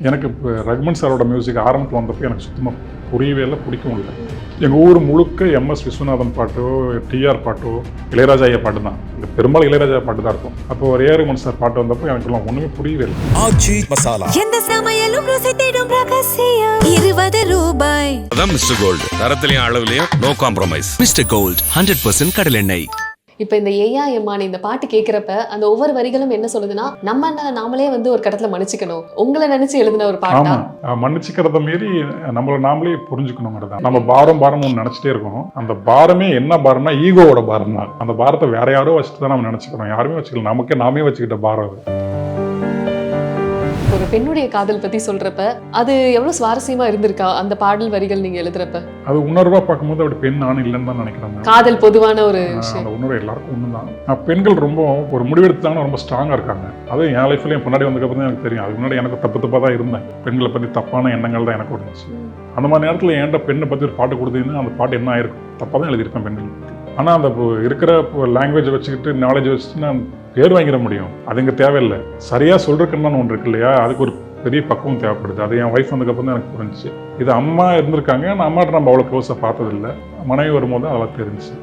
எனக்கு இப்போ ரஹ்மான் சாரோட மியூசிக் ஆரம்பத்தில் வந்தப்போ எனக்கு சுத்தமாக புரியவே இல்லை, பிடிக்கவும் இல்லை. எங்கள் ஊர் முழுக்க எம்எஸ் விஸ்வநாதன் பாட்டோ டிஆர் பாட்டோ இளையராஜா ஐயா பாட்டு தான். இங்கே பெரும்பாலும் இளையராஜா பாட்டு தான் இருக்கும். அப்போ ஒரு ரஹ்மான் சார் பாட்டு வந்தப்போ எனக்குலாம் ஒன்றுமே புரியவே இல்லை. ஆச்சி மசாலா எந்த சமையலும் ருசி தேடும் ரகசியம் 20 ரூபாய். அதான் மிஸ்டர் கோல்டு, தரத்திலையும் அளவுலையும் நோ காம்ப்ரமைஸ். மிஸ்டர் கோல்டு 100% கடல் எண்ணெய். இப்போ இந்த ஏயா எம்மான் இந்த பாட்டு கேட்குறப்ப அந்த ஒவ்வொரு வரிகளும் என்ன சொல்லுதுன்னா, நாமளே வந்து ஒரு கடத்துல மன்னிச்சுக்கணும், உங்களை நினைச்சு எழுதின ஒரு பாட்டா. மன்னிச்சுக்கிறத மீறி நம்மளை நாமளே புரிஞ்சுக்கணுங்கிறது தான். நம்ம பாரம் ஒன்று நினச்சிட்டே இருக்கோம். அந்த பாரமே என்ன பாரம்னா ஈகோவோட பாரம் தான். அந்த பாரத்தை வேற யாரோ வச்சுட்டு தான் நம்ம நினச்சிக்கிறோம். யாருமே வச்சுக்கல, நமக்கே நாமே வச்சுக்கிட்ட பாரம் அது. ஒரு பெண்ணுடைய காதல் பத்தி சொல்றப்ப அது எவ்வளவு சுவாரஸ்யமா இருந்திருக்கா அந்த பாடல் வரிகள் நீங்க எழுதுறப்ப? அது உணர்வா பார்க்கும்போது அப்படி பெண் ஆண் இல்லைன்னு தான் நினைக்கிறேன். காதல் பொதுவான ஒரு விஷயம். அந்த உணர்வு எல்லாருக்கும் ஒன்று தான். பெண்கள் ரொம்ப ஒரு முடிவெடுத்தாங்கன்னா ரொம்ப ஸ்ட்ராங்காக இருக்காங்க. அதுவும் என் லைஃப்ல முன்னாடி வந்ததுக்கப்புறம் தான் எனக்கு தெரியும். அதுக்கு முன்னாடி எனக்கு தப்பாக தான் இருந்தேன். பெண்களை பற்றி தப்பான எண்ணங்கள் தான் எனக்கு இருந்துச்சு. அந்த மாதிரி நேரத்தில் என்கிட்ட பெண்ணை பற்றி ஒரு பாட்டு கொடுத்தீங்கன்னா அந்த பாட்டு என்ன ஆயிருக்கும்? தப்பாக தான் எழுதியிருப்பேன் பெண்கள். ஆனால் அந்த இருக்கிற லாங்குவேஜை வச்சுக்கிட்டு நாலேஜ் வச்சுட்டு நான் பேர் வாங்கிட முடியும். அது இங்கே தேவையில்லை. சரியாக சொல்றதுக்குன்னு ஒன்று இருக்கு இல்லையா, அதுக்கு ஒரு பெரிய பக்குவம் தேவைப்படுது. அது என் ஒய்ஃப் வந்ததுக்கப்புறம் தான் எனக்கு புரிஞ்சிச்சு. இது அம்மா இருந்திருக்காங்க, நான் அம்மாட்ட நம்ம அவ்வளோ க்ளோஸாக பார்த்ததில்லை. மனைவி வரும்போது அதெல்லாம் தெரிஞ்சிச்சு.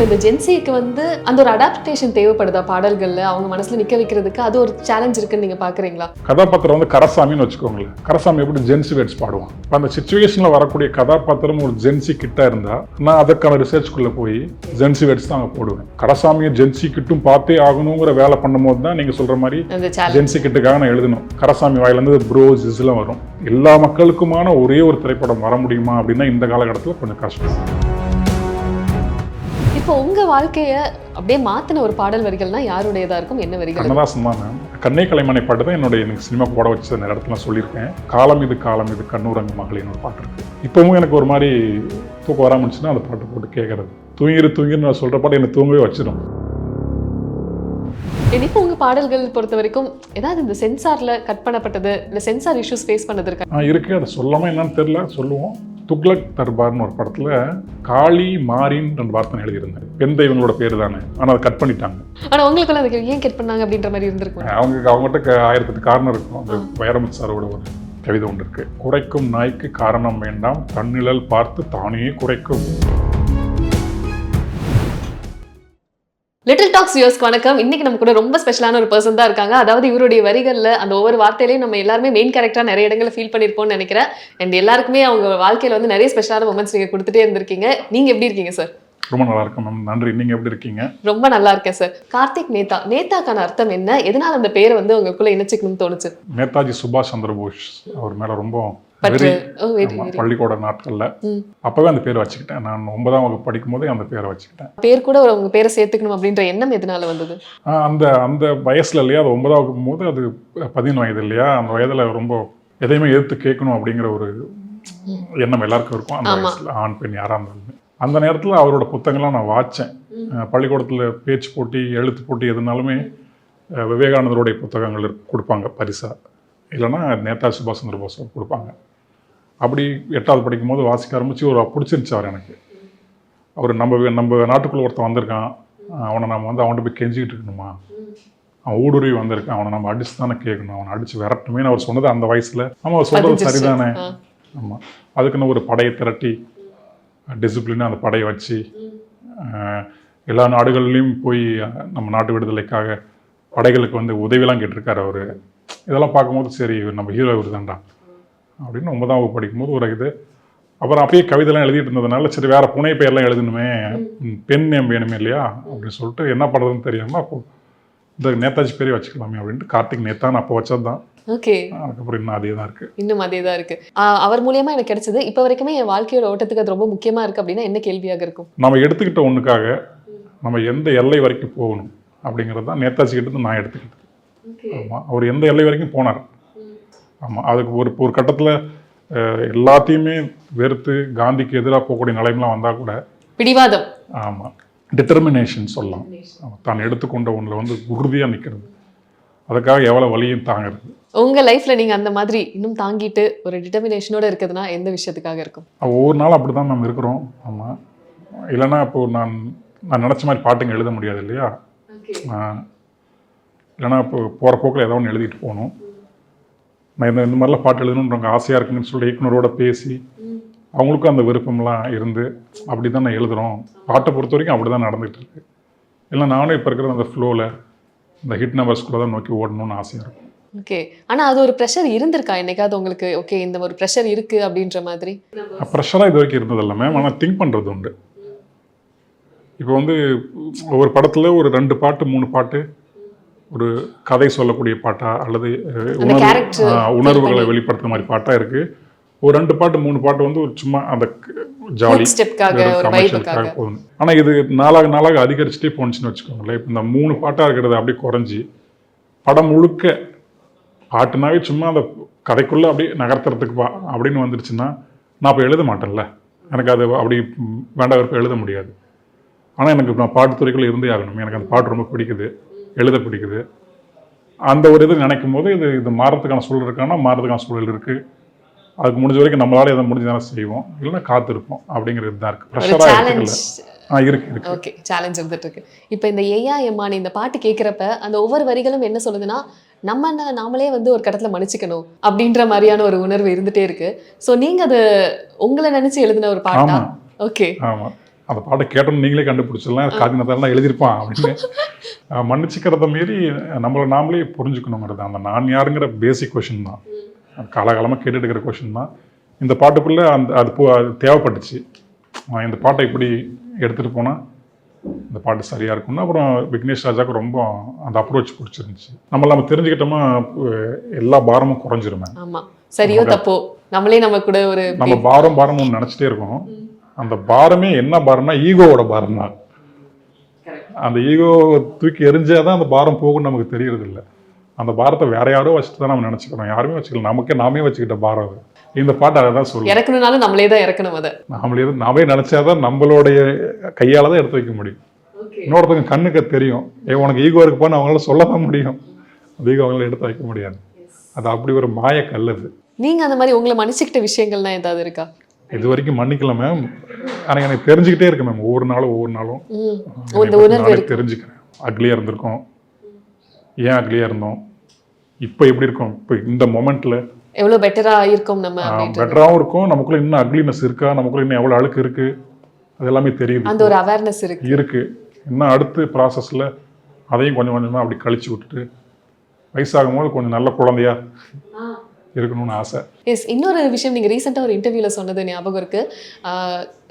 இந்த ஜென்சிக்கு வந்து அந்த ஒரு அடாப்டேஷன் தேவைப்படுதா பாடல்கள்ல அவங்க மனசுல நிக்க வைக்கிறதுக்கு? அது ஒரு சேலஞ்ச் இருக்குன்னு நீங்க பாக்குறீங்களா? கதாபாத்திரம் வந்து கரசாமின்னு வச்சுக்கோங்களேன். கரசாமி எப்படி ஜென்சி வேர்ட்ஸ் பாடுவான். இப்போ அந்த சிச்சுவேஷன்ல வரக்கூடிய கதாபாத்திரம் ஒரு ஜென்சி கிட்ட இருந்தா நான் அதற்கான ரிசர்ச்குள்ள போய் ஜென்சி வேர்ட்ஸ் தான் அங்கே போடுவேன். கரசாமியை ஜென்சி கிட்டும் பார்த்தே ஆகணுங்கிற வேலை பண்ணும்போது தான் நீங்க சொல்ற மாதிரி ஜென்சி கிட்டுக்காக நான் எழுதணும். கரசாமி வாயிலிருந்து ப்ரோ ஜிஸ்லாம் வரும். எல்லா மக்களுக்குமான ஒரே ஒரு திரைப்படம் வர முடியுமா அப்படின்னா இந்த காலகட்டத்தில் கொஞ்சம் கஷ்டம். இப்போ உங்க வாழ்க்கைய அப்படியே மாத்தின ஒரு பாடல் வரிகள்னா யாருடையதா இருக்கும்? என்ன வரிகள்? கண்ணதாசன் தான். கண்ணே கலைமனை பாட்டு தான் என்னுடைய எனக்கு சினிமா போட வச்ச இடத்துல சொல்லியிருக்கேன். காலம் இது கண்ணூரங்க மகளின்னு ஒரு பாட்டு இருக்கு. இப்பவும் எனக்கு ஒரு மாதிரி தூக்கம் வராமச்சுன்னா அந்த பாட்டு போட்டு கேட்கறது. தூங்கின்னு நான் சொல்ற பாட்டு என்னை தூங்கவே வச்சிடும். இப்போ உங்க பாடல்கள் பொறுத்த வரைக்கும் ஏதாவது இந்த சென்சார்ல கட் பண்ணப்பட்டது இல்ல சென்சார் இஷ்யூஸ் ஃபேஸ் பண்ணது இருக்கா? இருக்கு. அதை சொல்லாம என்னன்னு தெரியல, சொல்லுவோம். துக்ளக் தர்பார்னு ஒரு படத்துல காளி மாரின்னு 2 வார்த்தை எழுதியிருந்தேன். பெண் தெய்வங்களோட பேர் தானே, ஆனால் அதை கட் பண்ணிட்டாங்க. ஆனா உங்களுக்குள்ள அதுக்கு ஏன் கட் பண்ணாங்க அப்படின்ற மாதிரி இருந்திருக்கும். அவங்ககிட்ட 1008 காரணம் இருக்கும். அந்த வைரமுத்து சாரோட ஒரு கவிதை ஒன்று இருக்கு. குறைக்கும் நாய்க்கு காரணம் வேண்டாம், தன்னிழல் பார்த்து தானே குறைக்கும். லிட்டில் டாக்ஸ் வியூவர்ஸ்க்கு வணக்கம். இன்னைக்கு நம்ம கூட ரொம்ப ஸ்பெஷலான ஒரு பர்சன் தான் இருக்காங்க. அதாவது இவருடைய வரிகள்ல அந்த ஒவ்வொரு வார்த்தையிலையும் நம்ம எல்லாருமே மெயின் கேரக்டரா நிறைய இடங்களை ஃபீல் பண்ணிருப்போம்னு நினைக்கிறேன். அண்ட் எல்லாருக்குமே அவங்க வாழ்க்கையில வந்து நிறைய ஸ்பெஷலான மொமெண்ட்ஸ் நீங்க கொடுத்துட்டே இருந்திருக்கீங்க. நீங்க எப்படி இருக்கீங்க சார்? ரொம்ப நல்லா இருக்கும் மேம். நன்றி. நீங்க எப்படி இருக்கீங்க? ரொம்ப நல்லா இருக்கேன் சார். கார்த்திக் நேதா, நேதாக்கான அர்த்தம் என்ன? எதனால அந்த பேரை வந்து உங்களுக்குள்ள இணைச்சிக்கணும்னு தோணுச்சு? நேதாஜி சுபாஷ் சந்திர போஸ் அவர் மேல ரொம்ப பள்ளிக்கூட நாட்கள்ல அப்பவே அந்த பேரை வச்சுக்கிட்டேன். நான் 9ஆம் வகுப்பு படிக்கும் போதே அந்த பேரை வச்சுக்கிட்டேன். பேர் கூட உங்க பேரை சேர்த்துக்கணும் அப்படின்ற எண்ணம் எதனால வந்தது? அந்த வயசுல இல்லையா, அது 9ஆம் வகுப்பு போது அது 15 வயது இல்லையா, அந்த வயதுல ரொம்ப எதையுமே எதிர்த்து கேட்கணும் அப்படிங்கிற ஒரு எண்ணம் எல்லாருக்கும் இருக்கும். அந்த வயசுல ஆண் பெண் யாரா இருந்தாலும் அந்த நேரத்தில் அவரோட புத்தகங்கள்லாம் நான் வாச்சேன். பள்ளிக்கூடத்தில் பேச்சு போட்டி எழுத்து போட்டி எதுனாலுமே விவேகானந்தருடைய புத்தகங்கள் கொடுப்பாங்க பரிசா, இல்லைன்னா நேதாஜி சுபாஷ் சந்திர போஸ் கொடுப்பாங்க. அப்படி 8வது படிக்கும் போது வாசிக்க ஆரம்பிச்சு ஒரு பிடிச்சிருந்துச்சு அவர் எனக்கு. அவர் நம்ம நாட்டுக்குள்ள ஒருத்தன் வந்திருக்கான், அவனை நம்ம வந்து அவன்கிட்ட போய் கெஞ்சிக்கிட்டு இருக்கணுமா, அவன் ஊடுருவி வந்திருக்கான், அவனை நம்ம அடிச்சு தானே கேட்கணும், அவனை அடிச்சு விரட்டுமே அவர் சொன்னது அந்த வயசுல. நம்ம அவர் சொல்றது சரிதானே. ஆமாம், அதுக்குன்னு ஒரு படையை திரட்டி டிசிப்ளினாக அந்த படையை வச்சு எல்லா நாடுகள்லையும் போய் நம்ம நாட்டு விடுதலைக்காக படைகளுக்கு வந்து உதவியெல்லாம் கேட்டிருக்காரு அவர். இதெல்லாம் பார்க்கும்போது சரி நம்ம ஹீரோ இவர் தான்டா அப்படின்னு 9ஆம் வகுப்பு படிக்கும்போது ஒரு இது. அப்புறம் அப்பயே கவிதைலாம் எழுதிட்டு இருந்ததுனால சரி வேற புனை பெயர்லாம் எழுதணுமே, பெண் நேம் வேணுமே இல்லையா அப்படின்னு சொல்லிட்டு என்ன பண்ணுறதுன்னு தெரியாமல் அப்போ இந்த நேதாஜி பேரே வச்சுக்கலாமே அப்படின்ட்டு கார்த்திக் நேதான் அப்போ வச்சது தான். ஓகே. அதுக்கப்புறம் இன்னும் அதே தான் இருக்கு. இன்னும் அதே தான் இருக்கு. அவர் மூலியமா எனக்கு கிடைச்சது. இப்போ வரைக்குமே என் வாழ்க்கையோட ஓட்டத்துக்கு அது ரொம்ப முக்கியமா இருக்கு அப்படின்னா என்ன கேள்வியாக இருக்கும்? நம்ம எடுத்துக்கிட்ட ஒண்ணுக்காக நம்ம எந்த எல்லை வரைக்கும் போகணும் அப்படிங்கிறது தான் நேதாஜி கிட்ட நான் எடுத்துக்கிட்டது. ஆமாம், அவர் எந்த எல்லை வரைக்கும் போனார். ஆமாம், அதுக்கு ஒரு கட்டத்தில் எல்லாத்தையுமே வெறுத்து காந்திக்கு எதிராக போகக்கூடிய நிலைமைலாம் வந்தால் கூட பிடிவாதம், ஆமாம் டிட்டர்மினேஷன் சொல்லலாம். தான் எடுத்துக்கொண்ட ஒன்றில் வந்து உறுதியாக நிற்கிறது, அதுக்காக எவ்வளோ வலியும் தாங்கிறது. உங்க லைஃப்ல நீங்க அந்த மாதிரி இன்னும் தாங்கிட்டு ஒரு டிட்டர்மினேஷனோட இருக்குதுன்னா எந்த விஷயத்துக்காக இருக்கும்? ஒவ்வொரு நாள் அப்படி தான் நம்ம இருக்கிறோம். ஆமாம், இல்லைன்னா இப்போது நான் நினச்ச மாதிரி பாட்டுங்க எழுத முடியாது இல்லையா. இல்லைன்னா இப்போ போகிற போக்கில் ஏதோ ஒன்று எழுதிட்டு போகணும். நான் இந்த மாதிரிலாம் பாட்டு எழுதணுன்ற ஆசையாக இருக்குங்கன்னு சொல்லி இயக்குனரோட பேசி அவங்களுக்கும் அந்த விருப்பம்லாம் இருந்து அப்படி தான் நான் எழுதுகிறோம். பாட்டை பொறுத்த வரைக்கும் அப்படி தான் நடந்துகிட்டு இருக்கு. இல்லை நானும் இப்போ இருக்கிற அந்த ஃப்ளோவில் இந்த ஹிட் நம்பர்ஸ்குள்ளே தான் நோக்கி ஓடணும்னு ஆசையாக இருக்கும். ஓகே. ஆனால் அது ஒரு ப்ரெஷர் இருந்திருக்கா என்னைக்காவது உங்களுக்கு? ஓகே, இந்த ஒரு ப்ரெஷர் இருக்கு அப்படின்ற மாதிரி. ப்ரெஷராக இது வரைக்கும் இருந்ததில்லை மேம். ஆனால் திங்க் பண்ணுறது உண்டு. இப்போ வந்து ஒவ்வொரு படத்தில் ஒரு 2 பாட்டு 3 பாட்டு ஒரு கதை சொல்லக்கூடிய பாட்டா அல்லது உணர்வுகளை வெளிப்படுத்துற மாதிரி பாட்டாக இருக்குது. ஒரு 2 பாட்டு 3 பாட்டு வந்து ஒரு சும்மா அந்த ஜாலி கமர்ஷியலுக்காக போகுது. ஆனால் இது நாளாக அதிகரிச்சுட்டே போணுச்சுன்னு வச்சுக்கோங்களேன். இப்போ இந்த 3 பாட்டாக இருக்கிறது அப்படியே குறைஞ்சி படம் முழுக்க பாட்டுனாவே சும்மா அந்த கதைக்குள்ளே அப்படியே நகர்த்துறதுக்கு அப்படின்னு வந்துருச்சுன்னா நான் இப்போ எழுத மாட்டேன்ல. எனக்கு அது அப்படி வேண்டாம் விருப்பம் எழுத முடியாது. ஆனால் எனக்கு நான் பாட்டுத்துறைக்குள்ளே இருந்தே ஆகணும். எனக்கு அந்த பாட்டு ரொம்ப பிடிக்குது, எழுத பிடிக்குது. அந்த ஒரு இது நினைக்கும் போது இது மாறதுக்கான சூழல் இருக்கான்னா மாறதுக்கான சூழல் இருக்குது. அதுக்கு முடிஞ்ச வரைக்கும் நம்மளால எதை முடிஞ்சதானே செய்வோம், இல்லைன்னா காத்திருப்போம் அப்படிங்கிறது தான் இருக்குது. ப்ரெஷராக இருக்கு. ஓகே, சேலஞ்ச் இருந்துட்டு இருக்கு. இப்போ இந்த ஏயா எம்மானி இந்த பாட்டு கேட்குறப்ப அந்த ஒவ்வொரு வரிகளும் என்ன சொல்லுதுன்னா நாமளே வந்து ஒரு கட்டத்தில் மன்னிச்சுக்கணும் அப்படின்ற மாதிரியான ஒரு உணர்வு இருந்துட்டே இருக்கு. ஸோ நீங்கள் அது உங்களை நினைச்சு எழுதின ஒரு பாட்டா? ஓகே. ஆமாம், அந்த பாட்டை கேட்டோன்னு நீங்களே கண்டுபிடிச்சிடலாம். காதினத்தான் எழுதியிருப்பான் அப்படின்னு. மன்னிச்சுக்கிறத மீறி நம்மளை நாமளே புரிஞ்சுக்கணுங்கிறது அந்த நான் யாருங்கிற பேசிக் கொஷின் தான். காலகாலமாக கேட்டுட்டு இருக்கிற கொஷின் தான். இந்த பாட்டுக்குள்ளே அது தேவைப்பட்டுச்சு. இந்த பாட்டை இப்படி எடுத்துகிட்டு போனால் இந்த பாட்டு சரியாக இருக்கும்னு. அப்புறம் விக்னேஷ் ராஜாவுக்கு ரொம்ப அந்த அப்ரோச் பிடிச்சிருந்துச்சு. நம்ம தெரிஞ்சுக்கிட்டோமா எல்லா பாரமும் குறைஞ்சிருமே. ஆமாம், சரியோ தப்போ நம்ம கூட ஒரு நம்ம பாரம்னு நினச்சிட்டே இருக்கோம். அந்த பாரமே என்ன பாரம்னா ஈகோவோட பாரம் தான். அந்த ஈகோ தூக்கி எரிஞ்சாதான் அந்த பாரம் போகும்னு நமக்கு தெரியறது இல்லை. அந்த பாரத்தை வேற யாரோ வச்சுட்டு தான் நம்ம நினச்சிக்கிறோம். யாருமே வச்சுக்கல, நாமே வச்சுக்கிட்ட பாரம் அது. இந்த பாட்டு அதை தான் சொல்லுவோம். இறக்கணும்னாலும் நம்மளே தான் இறக்கணும். அதை நாமே நினைச்சாதான் நம்மளுடைய கையால தான் எடுத்து வைக்க முடியும். இன்னொருத்தவங்க கண்ணுக்கு தெரியும், உனக்கு ஈகோ இருக்குப்பான்னு அவங்களால சொல்லதான் முடியும். அந்த ஈகோ அவங்களால எடுத்து வைக்க முடியாது. அது அப்படி ஒரு மாய கல் அது. நீங்க அந்த மாதிரி உங்களை மன்னிச்சுக்கிட்ட விஷயங்கள்லாம் ஏதாவது இருக்கா? இது வரைக்கும் மன்னிக்கல மேம். ஆனால் எனக்கு தெரிஞ்சுக்கிட்டே இருக்கு மேம். ஒவ்வொரு நாளும் தெரிஞ்சுக்கிறேன். அக்லியா இருந்திருக்கோம், ஏன் அக்லியா இருந்தோம், இப்போ எப்படி இருக்கோம், இப்போ இந்த மொமெண்ட்ல எவ்வளவு பெட்டரா இருக்கும். நம்ம பெட்டராகவும் இருக்கும். நமக்குள்ள இன்னும் அக்லினஸ் இருக்கா, நமக்குள்ள இன்னும் எவ்வளவு அழுக்கு இருக்கு, அது எல்லாமே தெரியுது. அந்த ஒரு அவேர்னஸ் இருக்கு. இன்னும் அடுத்த ப்ராசஸ்ல அதையும் கொஞ்சம் கொஞ்சமா அப்படி கழிச்சு விட்டுட்டு வயசாகும் போது கொஞ்சம் நல்ல குழந்தையா இருக்கணும்னு ஆசை. எஸ், இன்னொரு விஷயம் நீங்கள் ரீசெண்டாக ஒரு இன்டர்வியூவில் சொன்னது ஞாபகம் இருக்கு.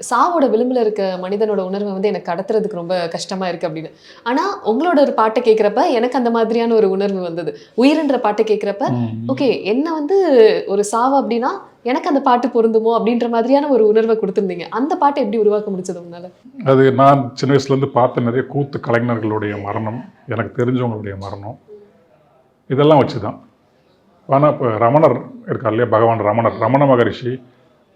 சாவோட விளிம்பில் இருக்க மனிதனோட உணர்வை வந்து எனக்கு கடத்துறதுக்கு ரொம்ப கஷ்டமாக இருக்குது அப்படின்னு. ஆனால் உங்களோட ஒரு பாட்டை கேட்குறப்ப எனக்கு அந்த மாதிரியான ஒரு உணர்வு வந்தது. உயிர்ன்ற பாட்டை கேட்குறப்ப ஓகே, என்ன வந்து ஒரு சாவு அப்படின்னா எனக்கு அந்த பாட்டு பொருந்துமோ அப்படின்ற மாதிரியான ஒரு உணர்வை கொடுத்துருந்தீங்க. அந்த பாட்டை எப்படி உருவாக்க முடிச்சது உங்களால்? அது நான் சின்ன வயசுலேருந்து பார்த்த நிறைய கூத்து கலைஞர்களுடைய மரணம், எனக்கு தெரிஞ்சவங்களுடைய மரணம், இதெல்லாம் வச்சு தான். ஆனால் இப்போ ரமணர் இருக்கார் இல்லையா, பகவான் ரமண மகரிஷி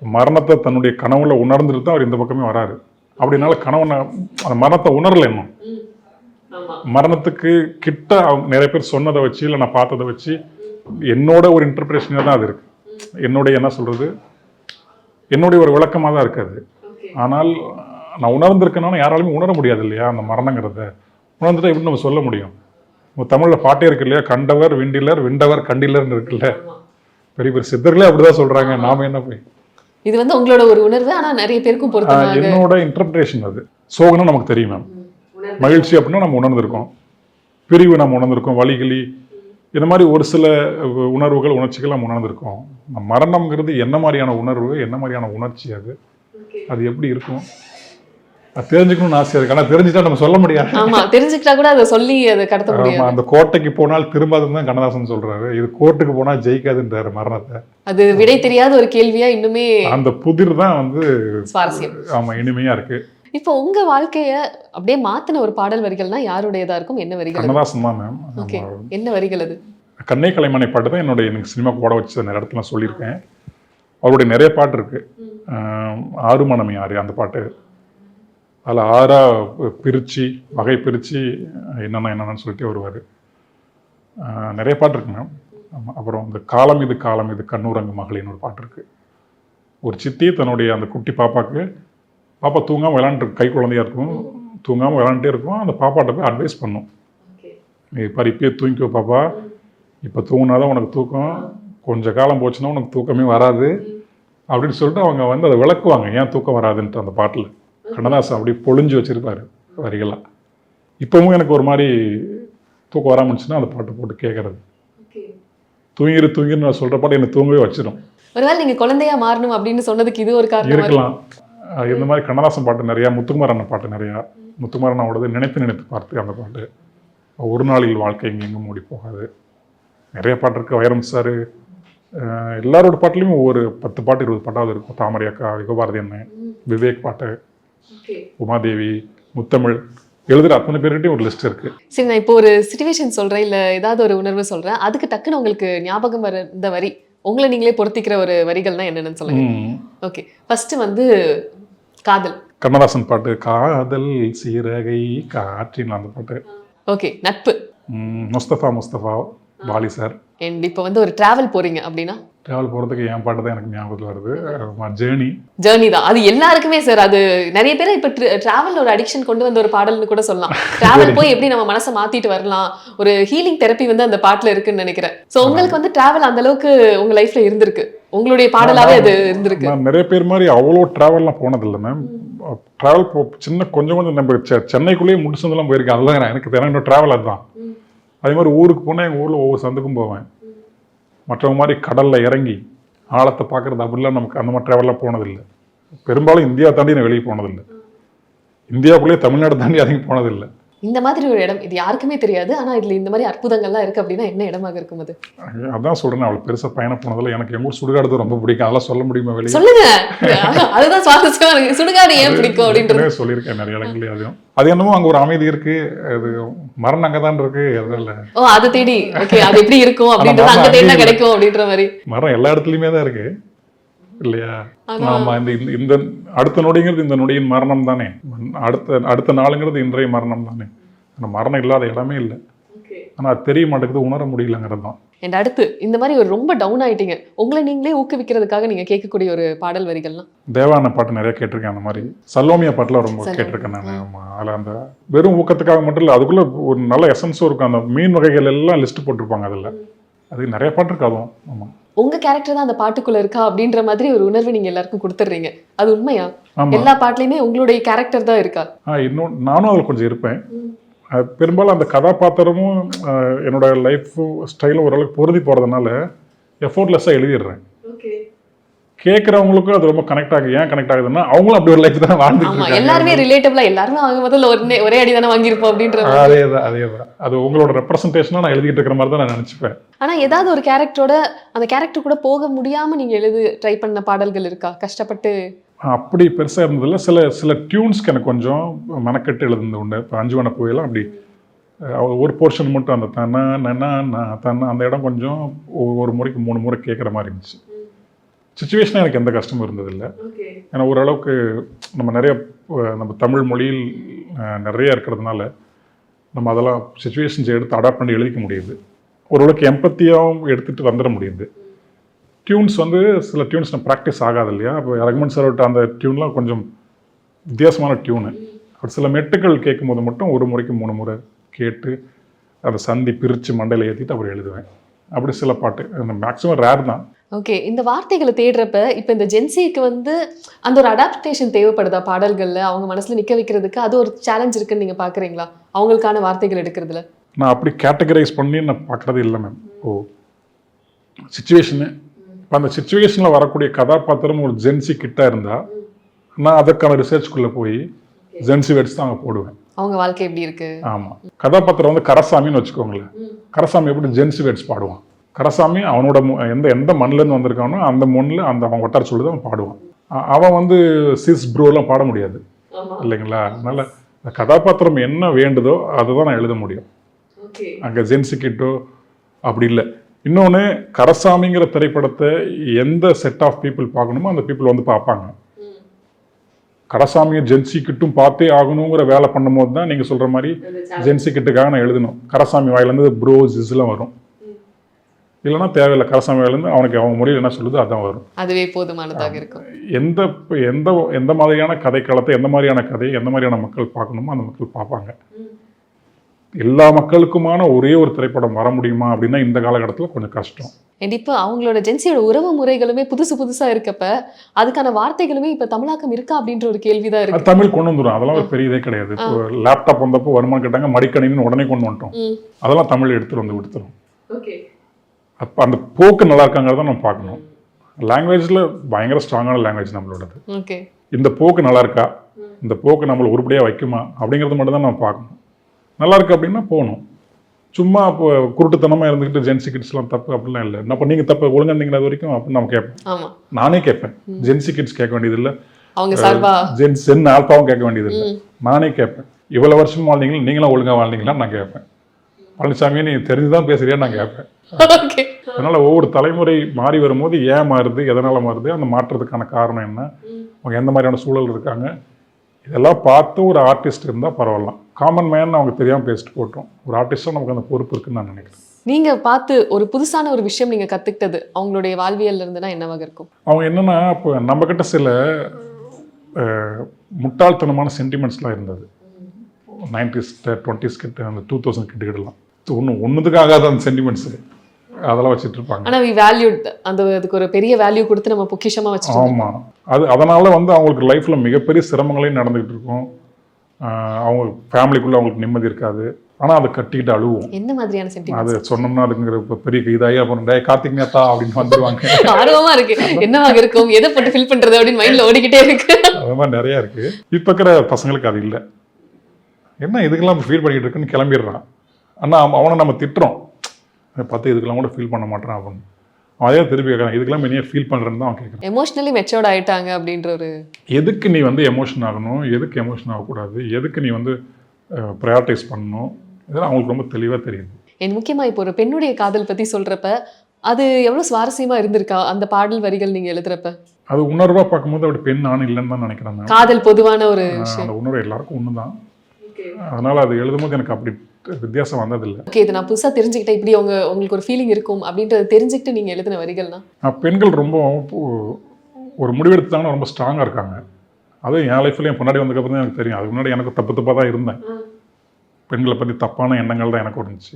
மரணத்தை தன்னுடைய கனவுல உணர்ந்துட்டு தான் அவர் இந்த பக்கமே வராரு. அப்படின்னால கனவுன அந்த மரணத்தை உணரல. இன்னும் மரணத்துக்கு கிட்ட அவங்க நிறைய பேர் சொன்னதை வச்சு இல்லை நான் பார்த்ததை வச்சு என்னோட ஒரு இன்டர்பிரேஷனாக தான் அது இருக்கு. என்னுடைய என்ன சொல்றது, என்னுடைய ஒரு விளக்கமாக தான் இருக்காது. ஆனால் நான் உணர்ந்திருக்கேன்னா யாராலுமே உணர முடியாது இல்லையா அந்த மரணங்கிறத. உணர்ந்துட்டா எப்படி நம்ம சொல்ல முடியும்? தமிழில் பாட்டே இருக்கு இல்லையா, கண்டவர் விண்டிலர் விண்டவர் கண்டிலர்னு இருக்குல்ல. பெரிய பெரிய சித்தர்களே அப்படிதான் சொல்றாங்க. நாம என்ன போய் இது வந்து உங்களோட ஒரு உணர்வு, ஆனா நிறைய பேருக்கும் பொறுத்தமாக என்னோட இன்டர்பிரேஷன். அது சோகம்னா நமக்கு தெரியும் மேம், மகிழ்ச்சி அப்படின்னா நம்ம உணர்ந்திருக்கோம், பிரிவு நம்ம உணர்ந்திருக்கோம், வலிகளி இந்த மாதிரி ஒரு சில உணர்வுகள் உணர்ச்சிகள் நம்ம உணர்ந்திருக்கோம். மரணம்ங்கிறது என்ன மாதிரியான உணர்வு, என்ன மாதிரியான உணர்ச்சி, அது எப்படி இருக்கும் அது தெரிஞ்சுக்கணும்னு ஆசையா இருக்கு. ஆனால் தெரிஞ்சுட்டா நம்ம சொல்ல முடியாது. ஆமா, தெரிஞ்சுக்கிட்டா கூட அதை சொல்லி அதை கடத்த முடியாது. அந்த கோட்டைக்கு போனால் திரும்பாதுன்னு தான் கண்ணதாசன் சொல்றாரு. இது கோர்ட்டுக்கு போனா ஜெயிக்காதுன்றாரு மரணத்தை. அது விடை தெரியாத ஒரு கேள்வியா இன்னுமே அந்த புதிர் தான் வந்து சுவாரஸ்யம். ஆமா, இனிமையா இருக்கு. இப்போ உங்க வாழ்க்கைய அப்படியே மாத்தின ஒரு பாடல் வரிகள்னா யாருடையதா இருக்கும்? என்ன வரிகள்? கண்ணதாசன் தான் மேம். ஓகே, என்ன வரிகள் அது? கண்ணே கலைமனை பாட்டு தான் எனக்கு சினிமாக்கு போட வச்சு நிறைய இடத்துல சொல்லியிருக்கேன். அவருடைய நிறைய பாட்டு இருக்கு. ஆறு மனமே ஆறு அந்த பாட்டு, அதில் 6ஆ பிரித்து வகை பிரித்து என்னென்னு சொல்லிட்டு வருவார். நிறைய பாட்டு இருக்கு மேம். ஆமாம். அப்புறம் இந்த காலம் இது கண்ணூரங்கு மகளின்னு ஒரு பாட்டு இருக்குது. ஒரு சித்தி தன்னுடைய அந்த குட்டி பாப்பா தூங்காமல் விளாண்டுருக்கு, கை குழந்தையாக இருக்கும், தூங்காமல் விளாண்டுட்டே இருக்கும். அந்த பாப்பாட்ட போய் அட்வைஸ் பண்ணும், நீ பாரு இப்பயே தூங்கிக்கோ பாப்பா, இப்போ தூங்கினாதான் உனக்கு தூக்கம், கொஞ்சம் காலம் போச்சுன்னா உனக்கு தூக்கமே வராது அப்படின்னு சொல்லிட்டு அவங்க வந்து அதை விளக்குவாங்க ஏன் தூக்கம் வராதுன்ட்டு அந்த பாட்டில். கண்ணதாசன் அப்படி பொழிஞ்சு வச்சிருப்பாரு வரிகளாக. இப்போவும் எனக்கு ஒரு மாதிரி தூக்கம் வராமல் இருந்துச்சுன்னா அந்த பாட்டு போட்டு கேட்கறது. தூங்கிரு நான் சொல்கிற பாட்டு எனக்கு தூங்கவே வச்சிடும். ஒருவேளை நீங்க குழந்தையா மாறணும் அப்படின்னு சொன்னதுக்கு இது ஒரு காரணம் இருக்கலாம். இந்த மாதிரி கண்ணதாசன் பாட்டு நிறையா, முத்துக்குமாரன் பாட்டு நிறையா, முத்துக்குமாரனோடது நினைத்து பார்த்து அந்த பாட்டு, ஒரு நாளில் வாழ்க்கை எங்கெங்கும் மூடி போகாது, நிறைய பாட்டு இருக்குது. வைரம் சார் எல்லாரோட பாட்டுலையும் ஒவ்வொரு 10 பாட்டு 20 பாட்டாவது இருக்கும். தாமரை அக்கா, யுகபாரதி அண்ணன், விவேக் பாட்டு, உமாதேவி, முத்தமிழ், எழுதுகிற அத்தனை பேர்கிட்டையும் ஒரு லிஸ்ட் இருக்குது. சரி, நான் இப்போ ஒரு சிச்சுவேஷன் சொல்கிறேன், இல்லை ஏதாவது ஒரு உணர்வு சொல்கிறேன், அதுக்கு டக்குன்னு உங்களுக்கு ஞாபகம் வர இந்த வரி, உங்களை நீங்களே பொருத்திக்கிற ஒரு வரிகள் தான் என்னென்னு சொல்லுங்க. ஓகே, ஃபஸ்ட்டு வந்து காதல், கண்ணதாசன் பாட்டு, காதல் சீரகை காற்றின் அந்த பாட்டு. ஓகே, நட்பு, முஸ்தபா பாலி சார். அண்ட் இப்போ வந்து ஒரு டிராவல் போறீங்க அப்படின்னா, டிராவல் போகிறதுக்கு என் பாட்டு தான் எனக்கு ஞாபகத்தில் வருது. ஜேர்னி தான் அது எல்லாருக்குமே சார். அது நிறைய பேர் இப்போ டிராவல் ஒரு அடிக்ஷன் கொண்டு வந்த ஒரு பாடல்னு கூட சொல்லலாம். டிராவல் போய் எப்படி நம்ம மனசை மாத்திட்டு வரலாம், ஒரு ஹீலிங் தெரப்பி வந்து அந்த பாட்டுல இருக்குன்னு நினைக்கிறேன். ஸோ உங்களுக்கு வந்து டிராவல் அந்த அளவுக்கு உங்க லைஃப்ல இருந்திருக்கு, உங்களுடைய பாடலாவே அது இருந்திருக்கு. நான் நிறைய பேர் மாதிரி அவ்வளோ டிராவல்லாம் போனதில்லை மேம். டிராவல் கொஞ்சம் நம்ம சென்னைக்குள்ளேயே முடிச்சதெல்லாம் போயிருக்கேன். அதெல்லாம் எனக்கு டிராவல் அதுதான். அதே மாதிரி ஊருக்கு போனால் எங்கள் ஊரில் ஒவ்வொரு சந்துக்கும் போவேன். மற்றவங்க மாதிரி கடலில் இறங்கி ஆழத்தை பார்க்குறது அப்படிலாம் நமக்கு அந்த மாதிரி ட்ராவல்லாம் போனதில்லை. பெரும்பாலும் இந்தியா தாண்டி நான் வெளியே போனதில்லை. இந்தியாவுக்குள்ளேயே தமிழ்நாடு தாண்டி அதிகம் போனதில்லை. இந்த மாதிரி ஒரு இடம் இது யாருக்குமே தெரியாது, ஆனால் இதில் இந்த மாதிரி அற்புதங்கள்லாம் இருக்குது அப்படின்னா என்ன இடமாக இருக்கும் அது? அதான் சொல்கிறேன், அவள் பெருசாக பயணம் போனதில்லை. எனக்கு எங்கள் ஊர் சுடுகாடு ரொம்ப பிடிக்கும். அதெல்லாம் சொல்ல முடியுமா வெளியே? சொல்லுங்க, அதுதான் சுவாரஸ்யமாக இருக்குது. சுடுகாடு ஏன் பிடிக்கும் அப்படின்றது சொல்லியிருக்கேன் நிறைய இடங்கள்லேயே. அது என்னமோ அங்கே ஒரு அமைதி இருக்குது, அது மரணம் அங்கே தான் இருக்குது. அதனால அது தேடி ஓகே அது எப்படி இருக்கும் அப்படின்றது அங்கே தேடினா கிடைக்கும் அப்படின்ற மாதிரி. மரம் எல்லா இடத்துலையுமே தான் இருக்குது இல்லையா? ஆமா, இந்த அடுத்த நொடிங்கிறது இந்த நொடியின் மரணம் தானே. அடுத்த நாளுங்கிறது இன்றைய மரணம் தானே. ஆனால் மரணம் இல்லாத இடமே இல்லை. ஆனால் அது தெரிய மாட்டேங்குது, உணர முடியலங்கிறது தான். அண்ட் அடுத்து இந்த மாதிரி ஒரு ரொம்ப டவுன் ஆயிட்டீங்க, உங்களை நீங்களே ஊக்குவிக்கிறதுக்காக நீங்க கேட்கக்கூடிய ஒரு பாடல் வரிகள்லாம்? தேவான பாட்டு நிறைய கேட்டிருக்கேன். அந்த மாதிரி சல்லோமியா பாட்டுல ரொம்ப கேட்டிருக்கேன் நான். அதில் அந்த வெறும் ஊக்கத்துக்காக மட்டும் இல்லை, அதுக்குள்ள ஒரு நல்ல எசன்ஸும் இருக்கும். அந்த மீன் வகைகள் எல்லாம் லிஸ்ட் போட்டிருப்பாங்க அதில். அது நிறைய பாட்டு இருக்கு. அதுவும் ஆமாம், உங்க கேரக்டர் தான் அந்த பாட்டுக்குள்ள இருக்கா அப்படின்ற மாதிரி ஒரு உணர்வு நீங்க எல்லாருக்கும் கொடுத்துடுறீங்க. அது உண்மையா? எல்லா பாட்டுலயுமே உங்களுடைய கேரக்டர் தான் இருக்கா? இன்னும் நானும் அதில் கொஞ்சம் இருப்பேன். பெரும்பாலும் அந்த கதாபாத்திரமும் என்னோட லைஃப் ஸ்டைலும் ஓரளவுக்கு பொருதி போகிறதுனால எஃபோர்ட்லெஸ்ஸாக எழுதிடுறேன். கேட்குறவங்களுக்கும் அது ரொம்ப கனெக்ட் ஆகுது. ஏன் கனெக்ட் ஆகுதுன்னா அவங்களும் அப்படி ஒரு லைஃப் தான் வாழ்ந்துட்டு எல்லாருமே ரிலேட்டபிளா, எல்லாருமே அவங்க முதல்ல ஒரே அடி தானே வாங்கியிருப்போம் அப்படின்ற. அதேதான் அது உங்களோட ரெப்ரசன்டேஷனாக நான் எழுதிட்டு இருக்கிற மாதிரி தான் நான் நினச்சிப்பேன். ஆனால் ஏதாவது ஒரு கேரக்டரோட அந்த கேரக்டர் கூட போக முடியாமல் நீங்கள் ட்ரை பண்ண பாடல்கள் இருக்கா கஷ்டப்பட்டு? அப்படி பெருசாக இருந்ததில்ல. சில டியூன்ஸ்க்கு எனக்கு கொஞ்சம் மெனக்கெட்டு எழுதுனது உண்டு. இப்போ அஞ்சுவன போயெல்லாம் அப்படி ஒரு போர்ஷன் மட்டும் அந்த அந்த இடம் கொஞ்சம் ஒரு முறைக்கு 3 முறை கேட்குற மாதிரி இருந்துச்சு. சுச்சுவேஷனாக எனக்கு எந்த கஷ்டமும் இருந்ததில்லை. ஏன்னா ஓரளவுக்கு நம்ம தமிழ் மொழியில் நிறைய இருக்கிறதுனால நம்ம அதெல்லாம் சுச்சுவேஷன்ஸ் எடுத்து அடாப்ட் பண்ணி எழுதிக்க முடியுது. ஓரளவுக்கு எம்பத்தியாகவும் எடுத்துகிட்டு வந்துட முடியுது. டியூன்ஸ் சில டியூன்ஸ் நம்ம ப்ராக்டிஸ் ஆகாது இல்லையா? இப்போ ரகுமன் சார் விட்ட அந்த டியூன்லாம் கொஞ்சம் வித்தியாசமான டியூனு. ஒரு சில மெட்டுக்கள் கேட்கும்போது மட்டும் ஒரு முறைக்கு 3 முறை கேட்டு அதை சந்தி பிரித்து மண்டையில் ஏற்றிட்டு அப்புறம் எழுதுவேன். அப்படி சில பாட்டு மேக்ஸிமம் ரேர் தான். ஓகே, இந்த வார்த்தைகளை தேடுறப்ப இப்போ இந்த ஜென்சிக்கு அந்த ஒரு அடாப்டேஷன் தேவைப்படுதா பாடல்களில்? அவங்க மனசில் நிற்க வைக்கிறதுக்கு அது ஒரு சேலஞ்ச் இருக்குன்னு நீங்கள் பார்க்குறீங்களா அவங்களுக்கான வார்த்தைகள் எடுக்கிறதுல? நான் அப்படி கேட்டகரைஸ் பண்ணி நான் பார்க்குறது இல்லை மேம். சுச்சுவேஷனு இப்போ அந்த சுச்சுவேஷனில் வரக்கூடிய கதாபாத்திரம் ஒரு ஜென்சி கிட்ட இருந்தால் நான் அதற்கான ரிசர்ச்குள்ளே போய் ஜென்சி வேர்ட்ஸ் தான் அங்கே போடுவேன். அவங்க வாழ்க்கை எப்படி இருக்கு? ஆமாம், கதாபாத்திரம் கரசாமின்னு வச்சுக்கோங்களேன். கரசாமி எப்படி ஜென்சி வேர்ட்ஸ் பாடுவான்? கரசாமி அவனோட எந்த மண்ணிலேருந்து வந்திருக்கானோ அந்த மண்ணில் அவன் வட்டார சொல்லி தான் பாடுவான். அவன் சிஸ் ப்ரோலாம் பாட முடியாது இல்லைங்களா? அதனால கதாபாத்திரம் என்ன வேண்டுதோ அதை தான் நான் எழுத முடியும். அங்கே ஜென்சி கிட்டோ அப்படி இல்லை. இன்னொன்று, கரசாமிங்கிற திரைப்படத்தை எந்த செட் ஆஃப் பீப்புள் பார்க்கணுமோ அந்த பீப்புள் பார்ப்பாங்க. கரசாமியை ஜென்சி கிட்டும் பார்த்தே ஆகணுங்கிற வேலை பண்ணும்போது தான் நீங்கள் சொல்கிற மாதிரி ஜென்சி கிட்டுக்காக நான் எழுதணும். கரசாமி வாயிலேருந்து ப்ரோ ஜிஸ்லாம் வரும். இல்லைன்னா தேவையில்லை, கரசாமி வாயிலேருந்து அவன் முறையில் என்ன சொல்லுதோ அதான் வரும். அதுவே போதுமானதாக இருக்கும். எந்த மாதிரியான கதைக்களத்தை, எந்த மாதிரியான கதையை எந்த மாதிரியான மக்கள் பார்க்கணுமோ அந்த மக்கள் பார்ப்பாங்க. எல்லா மக்களுக்குமான ஒரே ஒரு திரைப்படம் வர முடியுமா அப்படின்னா இந்த காலகட்டத்தில் கொஞ்சம் கஷ்டம். அண்ட் இப்போ அவங்களோட ஜென்சியோட உறவு முறைகளுமே புதுசா இருக்கப்ப அதுக்கான வார்த்தைகளுமே இப்போ தமிழாக்கம் இருக்கா அப்படின்ற ஒரு கேள்விதான் அது இருக்கு. தமிழ் கொண்டு வந்துடும், அதெல்லாம் ஒரு பெரிய இதே கிடையாது. இப்போ லேப்டாப் வந்தப்போ வருமானம் கேட்டாங்க, மடிக்கணின்னு உடனே கொண்டு வந்துட்டோம். அதெல்லாம் தமிழ் எடுத்துட்டு வந்து கொடுத்துரும். அப்போ அந்த போக்கு நல்லா இருக்காங்கிறத நம்ம பார்க்கணும். லாங்குவேஜில் பயங்கர ஸ்ட்ராங்கான லாங்குவேஜ் நம்மளோடது. ஓகே, இந்த போக்கு நல்லா இருக்கா, இந்த போக்கு நம்மளை உருப்படியாக வைக்குமா அப்படிங்கிறது மட்டும் தான் நம்ம பார்க்கணும். நல்லா இருக்கு அப்படின்னா போகணும். சும்மா இப்போ குருட்டுத்தனமாக இருந்துக்கிட்டு ஜென்சி கிட்ஸ்லாம் தப்பு அப்படிலாம் இல்லை. அப்போ நீங்கள் தப்பு ஒழுங்கா இருந்தீங்களா அது வரைக்கும் அப்படின்னு நம்ம கேட்போம். ஆமா, நானே கேட்பேன். ஜென்சி கிட்ஸ் கேட்க வேண்டியது இல்லை, அவங்க சார்பா சென் ஆல்பாவும் கேட்க வேண்டியது இல்லை. நானே கேட்பேன், இவ்வளோ வருஷம் வாழ்ந்தீங்களா, நீங்களும் ஒழுங்காக வாழ்ந்தீங்களான்னு நான் கேட்பேன். பழனிசாமி நீ தெரிஞ்சுதான் பேசுறியா நான் கேட்பேன். ஓகே, அதனால ஒவ்வொரு தலைமுறை மாறி வரும்போது ஏன் மாறுது, எதனால மாறுது, அந்த மாற்றத்துக்கான காரணம் என்ன, அவங்க எந்த மாதிரியான சூழல் இருக்காங்க, இதெல்லாம் பார்த்து ஒரு ஆர்டிஸ்ட் இருந்தால் பரவாயில்ல. காமன் மேன் அவங்க தெரியாமல் பேசிட்டு போட்டோம். ஒரு ஆர்டிஸ்டாக நமக்கு அந்த பொறுப்பு இருக்குன்னு நான் நினைக்கிறேன். நீங்க பார்த்து ஒரு புதுசான ஒரு விஷயம் நீங்க கத்துக்கிட்டது அவங்களுடைய வாழ்வியல்ல இருந்துன்னா என்னவாக இருக்கும்? அவங்க என்னன்னா, இப்போ நம்ம கிட்ட சில முட்டாள்தனமான சென்டிமெண்ட்ஸ்லாம் இருந்தது. 90s 20s கிட்ட, அந்த 2000 கிட்டலாம் ஒன்றுத்துக்கு ஆகாத அந்த சென்டிமெண்ட்ஸு அதெல்லாம் வச்சுட்டு இருப்பாங்க. ஆனா we valued அதுக்கு ஒரு பெரிய வேல்யூ கொடுத்து நம்ம பொக்கிஷமா வச்சுருக்கோம். ஆமாம், அதனால அவங்களுக்கு லைஃப்பில் மிகப்பெரிய சிரமங்களையும் நடந்துகிட்டு இருக்கும். அவங்க ஃபேமிலிக்குள்ளே அவங்களுக்கு நிம்மதி இருக்காது. ஆனால் அதை கட்டிக்கிட்டு அழுவோம். என்ன மாதிரியான சென்டிமெண்ட்? அது சொன்னோம்னா அதுங்கிற இப்போ பெரிய இதாகி அப்புறம் கார்த்திக் நேத்தா அப்படின்னு வந்துடுவாங்க. ஆர்வமா இருக்கு, என்னவாக இருக்கும், எதை போட்டு ஃபில் பண்றது அப்படின்னு மைண்ட்ல ஓடிக்கிட்டே இருக்கு. அது மாதிரி நிறையா இருக்கு. இப்போ இருக்கிற பசங்களுக்கு அது இல்லை. என்ன இதுக்கெல்லாம் ஃபீல் பண்ணிக்கிட்டு இருக்குன்னு கிளம்பிடுறான். ஆனால் அவனை நம்ம திட்டுறோம், பார்த்து இதுக்கெல்லாம் கூட ஃபீல் பண்ண மாட்டேறான் அப்படின்னு. அவன் அதே திருப்பி கேட்குறான், இதுக்கெல்லாம் நீ ஃபீல் பண்ணுறேன்னு தான் அவன் கேட்குறான். எமோஷனலி மெச்சோர்ட் ஆயிட்டாங்க அப்படின்ற ஒரு எதுக்கு நீ எமோஷன் ஆகணும், எதுக்கு எமோஷன் ஆகக்கூடாது, எதுக்கு நீ ப்ரையாரிட்டைஸ் பண்ணணும், இதெல்லாம் அவங்களுக்கு ரொம்ப தெளிவாக தெரியுது. என் முக்கியமா இப்போ ஒரு பெண்ணுடைய காதல் பத்தி சொல்றப்ப அது எவ்வளவு சுவாரஸ்யமா இருந்திருக்கா அந்த பாடல் வரிகள் நீங்க எழுதுறப்ப? அது உணர்வாக பார்க்கும்போது அப்படி பெண் ஆண் இல்லைன்னு தான் நினைக்கிறேன். காதல் பொதுவான ஒரு விஷயம், அந்த உணர்வு எல்லாருக்கும் ஒன்று தான். அதனால அது எழுதும்போது எனக்கு அப்படி வித்தியாசம் வந்ததில்லை. ஓகே, இது நான் புதுசாக தெரிஞ்சுக்கிட்டேன், இப்படி உங்களுக்கு ஒரு ஃபீலிங் இருக்கும் அப்படின்றத தெரிஞ்சுக்கிட்டு நீங்கள் எழுதின வரிகள்னா? பெண்கள் ரொம்ப ஒரு முடிவெடுத்தாங்கன்னா ரொம்ப ஸ்ட்ராங்காக இருக்காங்க. அதுவும் என் லைஃப்ல என் முன்னாடி வந்ததுக்கப்புறம் தான் எனக்கு தெரியும். அதுக்கு முன்னாடி எனக்கு தப்பாக தான் இருந்தேன். பெண்களை பற்றி தப்பான எண்ணங்கள் தான் எனக்கு இருந்துச்சு.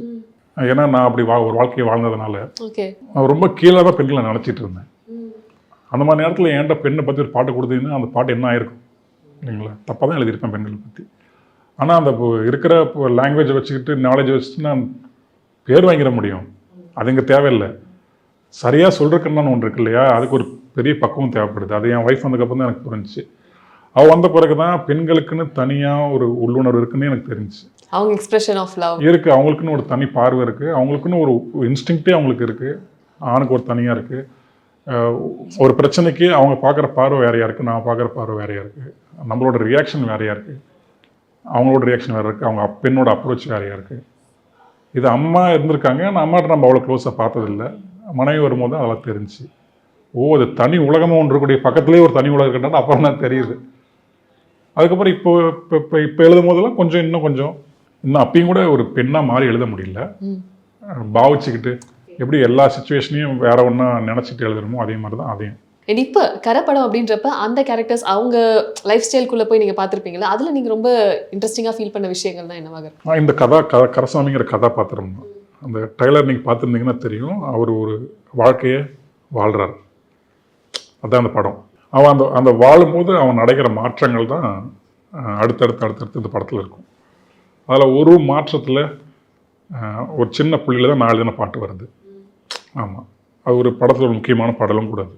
ஏன்னா நான் அப்படி ஒரு வாழ்க்கையை வாழ்ந்ததுனால நான் ரொம்ப கீழே தான் பெண்களை நினச்சிட்டு இருந்தேன். அந்த மாதிரி நேரத்தில் என்கிட்ட பெண்ணை பற்றி ஒரு பாட்டு கொடுத்தீங்கன்னா அந்த பாட்டு என்ன ஆயிருக்கும் இல்லைங்களா? தப்பாக தான் எழுதியிருப்பேன் பெண்களை பற்றி. ஆனால் அந்த இருக்கிற லாங்குவேஜை வச்சுக்கிட்டு நாலேஜை வச்சுட்டு நான் பேர் வாங்கிட முடியும். அது இங்கே தேவையில்லை. சரியாக சொல்கிறதுக்குன்னு ஒன்று இருக்கு இல்லையா, அதுக்கு ஒரு பெரிய பக்குவம் தேவைப்படுது. அது என் ஒய்ஃப் வந்ததுக்கப்புறம் தான் எனக்கு புரிஞ்சிச்சு. அவள் வந்த பிறகு தான் பெண்களுக்குன்னு தனியாக ஒரு உள்ளுணர்வு இருக்குன்னு எனக்கு தெரிஞ்சிச்சு. அவங்க எக்ஸ்பிரஷன் ஆஃப் லவ் இருக்குது, அவங்களுக்குன்னு ஒரு தனி பார்வை இருக்குது, அவங்களுக்குன்னு ஒரு இன்ஸ்டிங்க்டே அவங்களுக்கு இருக்குது. ஆணுக்கு ஒரு தனியாக இருக்குது. ஒரு பிரச்சனைக்கு அவங்க பார்க்குற பார்வை வேறையாக இருக்குது, நான் பார்க்குற பார்வை வேறையாக இருக்குது, நம்மளோட ரியாக்ஷன் வேறையாக இருக்குது, அவங்களோட ரியாக்ஷன் வேறு இருக்குது, அவங்க பெண்ணோட அப்ரோச் வேறையாக இருக்குது. இது அம்மா இருந்திருக்காங்க, நான் அம்மாட்ட நம்ம அவ்வளோ க்ளோஸாக பார்த்ததில்லை. மனைவி வரும்போது அதெல்லாம் தெரிஞ்சு, அது தனி உலகமாக ஒன்று இருக்கக்கூடிய பக்கத்துலேயே ஒரு தனி உலகம் இருக்கின்றது அப்புறம் தான் தெரியுது. அதுக்கப்புறம் இப்போ எழுதும் போதெல்லாம் இன்னும் அப்பயும் கூட ஒரு பெண்ணாக மாறி எழுத முடியல. பாவிச்சுக்கிட்டு எப்படி எல்லா சுச்சுவேஷனையும் வேற ஒன்றா நினச்சிட்டு எழுதுறமோ அதே மாதிரி தான் அதையும். இப்போ கரைப்படம் அப்படின்றப்ப அந்த கேரக்டர்ஸ் அவங்க லைஃப் ஸ்டைலுக்குள்ளே போய் நீங்கள் பார்த்துருப்பீங்களா? அதில் நீங்கள் ரொம்ப இன்ட்ரெஸ்டிங்காக ஃபீல் பண்ண விஷயங்கள்லாம் என்னவாக இருக்கும்? இந்த கரசாமிங்கிற கதாபாத்திரம் தான். அந்த ட்ரைலர் நீங்கள் பார்த்துருந்தீங்கன்னா தெரியும், அவர் ஒரு வாழ்க்கையை வாழ்கிறார். அதுதான் அந்த படம். அவன் அந்த வாழும்போது அவன் அடைகிற மாற்றங்கள் தான் அடுத்தடுத்து இந்த படத்தில் இருக்கும். அதில் ஒரு மாற்றத்தில் ஒரு சின்ன புள்ளியில் தான் 4 தின பாட்டு வருது. ஆமாம், அது ஒரு படத்தில் ஒரு முக்கியமான பாடலும் கூடாது.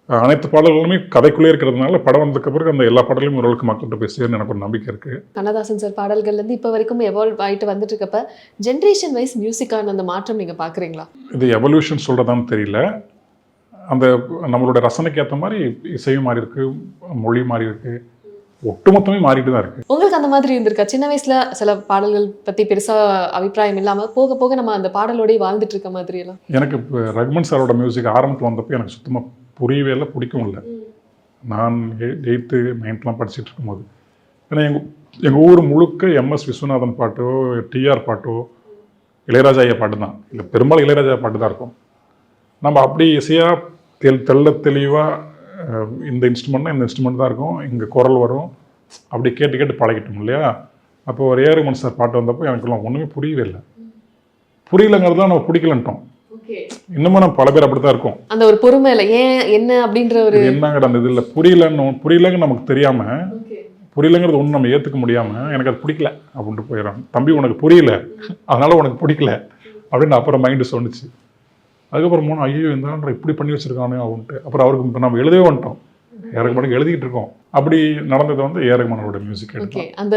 அனைத்து பாடல்களுமே கதைக்குள்ளே இருக்கிறதுனால படம் வந்ததுக்கு பிறகு அந்த எல்லா பாடலையும் ஓரளவுக்கு மக்கள்கிட்ட போய் சேர்ந்து எனக்கு ஒரு நம்பிக்கை இருக்குது. கண்ணதாசன் சார் பாடல்கள்லேருந்து இப்போ வரைக்கும் எவால்வ் ஆகிட்டு வந்துட்டு இருக்கப்ப ஜென்ரேஷன் வைஸ் மியூசிக்கான அந்த மாற்றம் நீங்கள் பார்க்குறீங்களா? இது எவல்யூஷன் சொல்கிறதான்னு தெரியல. அந்த நம்மளோட ரசனைக்கு ஏற்ற மாதிரி இசையும் மாறி இருக்கு, மொழி மாறி இருக்கு, ஒட்டுமொத்தமே மாறிட்டு தான் இருக்கு. உங்களுக்கு அந்த மாதிரி இருந்திருக்கா? சின்ன வயசுல சில பாடல்கள் பற்றி பெருசாக அபிப்பிராயம் இல்லாமல் போக போக நம்ம அந்த பாடலோடய வாழ்ந்துட்டு இருக்க மாதிரி எல்லாம்? எனக்கு இப்போ ரஹ்மான் சாரோட மியூசிக் ஆரம்பத்தில் வந்தப்போ எனக்கு சுத்தமாக புரியவே இல்லை, பிடிக்கவும் இல்லை. நான் 8th 9th படிச்சுட்டு இருக்கும்போது, ஏன்னா எங்கள் ஊர் முழுக்க எம்எஸ் விஸ்வநாதன் பாட்டோ டிஆர் பாட்டோ இளையராஜா ஐயா பாட்டு தான், இல்லை பெரும்பாலும் இளையராஜா பாட்டு தான் இருக்கும். நம்ம அப்படி இசையாக தெளிவாக இந்த இன்ஸ்ட்ருமெண்ட்னா இந்த இன்ஸ்ட்ருமெண்ட் தான் இருக்கும், இங்கே குரல் வரும், அப்படி கேட்டு பழகிட்டோம் இல்லையா. அப்போ ஒரு ஏஆர் சார் பாட்டு வந்தப்போ எனக்குலாம் ஒன்றுமே புரியவே இல்லை. புரியலங்கிறதுலாம் நம்ம பிடிக்கலன்ட்டோம். இன்னமும் நம்ம பல பேர் அப்படி தான் இருக்கோம். அந்த ஒரு பொறுமை இல்லை, ஏன் என்ன அப்படின்ற ஒரு என்னங்கிற அந்த இதில் புரியலன்னு நமக்கு தெரியாமல், புரியலங்கிறது ஒன்றும் நம்ம ஏற்றுக்க முடியாமல் எனக்கு அது பிடிக்கல அப்படின்ட்டு போயிடறாங்க. தம்பி உனக்கு புரியல, அதனால உனக்கு பிடிக்கல அப்படின்னு அப்புறம் மைண்டு சொன்னிச்சு. அதுக்கப்புறம் மூணு ஐயோ இருந்தாலும் இப்படி பண்ணி வச்சிருக்கானே அப்படின்ட்டு அப்புறம் அவருக்கு இப்போ நம்ம எழுதவே வந்துட்டோம். ஏஆர் எழுதிக்கிட்டு இருக்கோம். அப்படி நடந்தது வந்து ஏஆர் மியூசிக் எடுத்து. அந்த